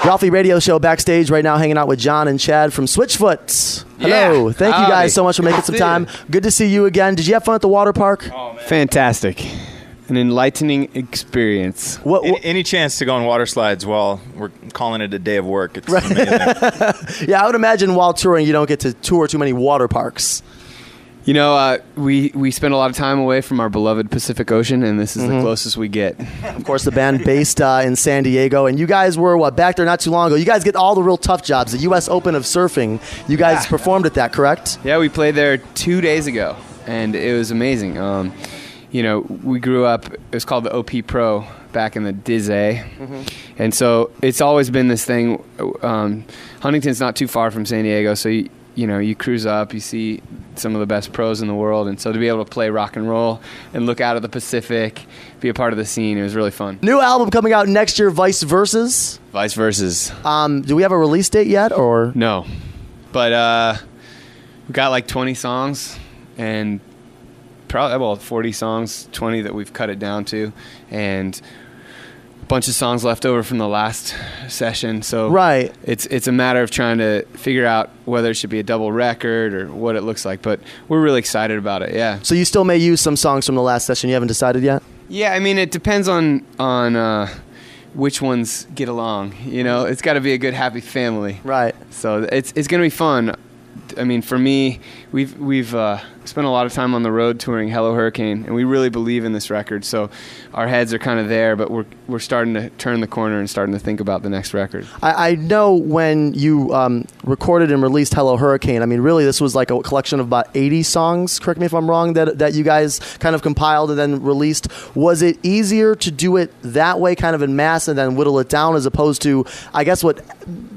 Ralphie Radio Show backstage right now, hanging out with Jon and Chad from Switchfoot. Hello. Yeah. Thank you guys so much for making some time. Good to see you again. Did you have fun at the water park? Oh, man. Fantastic. An enlightening experience. Any chance to go on water slides while we're calling it a day of work. It's amazing. Yeah, I would imagine while touring you don't get to tour too many water parks. You know, we spend a lot of time away from our beloved Pacific Ocean, and this is the closest we get. Of course, the band based in San Diego, and you guys were, back there not too long ago. You guys get all the real tough jobs. The U.S. Open of Surfing, you guys performed at that, correct? Yeah, we played there 2 days ago, and it was amazing. You know, we grew up, it was called the OP Pro back in the Diz A, and so it's always been this thing. Huntington's not too far from San Diego, so you know, you cruise up, you see some of the best pros in the world, and so to be able to play rock and roll and look out of the Pacific, be a part of the scene, it was really fun. New album coming out next year, Vice Versus. Vice Versus. Do we have a release date yet, or? No, but we got like 20 songs, and probably 40 songs, 20 that we've cut it down to, and bunch of songs left over from the last session, so it's a matter of trying to figure out whether it should be a double record or what it looks like, but we're really excited about it. Yeah. So you still may use some songs from the last session. You haven't decided yet? Yeah, I mean, it depends on which ones get along. You know, it's got to be a good happy family. Right. So it's going to be fun. I mean, for me, we've spent a lot of time on the road touring Hello Hurricane, and we really believe in this record. So our heads are kind of there, but we're starting to turn the corner and starting to think about the next record. I know when you recorded and released Hello Hurricane, I mean, really this was like a collection of about 80 songs, correct me if I'm wrong, that you guys kind of compiled and then released. Was it easier to do it that way, kind of in mass, and then whittle it down, as opposed to, I guess, what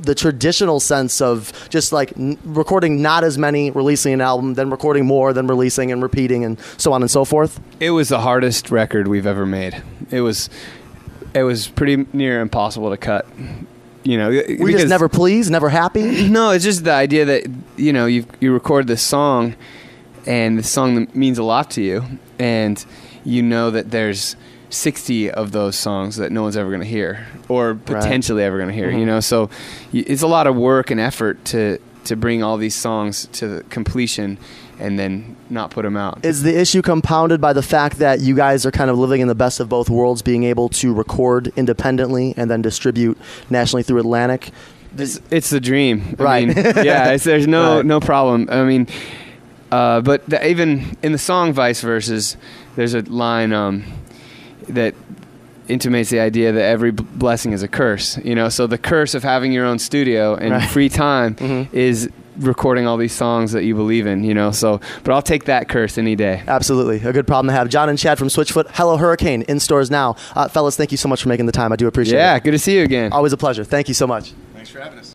the traditional sense of just like recording not as many, releasing an album, then recording more, then releasing and repeating, and so on and so forth? It was the hardest record we've ever made. It was pretty near impossible to cut. You know, we just never pleased, never happy. No, it's just the idea that, you know, you record this song, and the song that means a lot to you, and you know that there's 60 of those songs that no one's ever going to hear, or potentially ever going to hear. You know, so it's a lot of work and effort to bring all these songs to completion and then not put them out. Is the issue compounded by the fact that you guys are kind of living in the best of both worlds, being able to record independently and then distribute nationally through Atlantic? It's the dream. I mean, yeah, there's no problem. I mean, but even in the song Vice Versus, there's a line that intimates the idea that every blessing is a curse, you know. So the curse of having your own studio and free time is recording all these songs that you believe in, you know. So, but I'll take that curse any day. Absolutely, a good problem to have. Jon and Chad from Switchfoot, Hello Hurricane, in stores now. Fellas, thank you so much for making the time. I do appreciate it. Yeah, good to see you again. Always a pleasure. Thank you so much. Thanks for having us.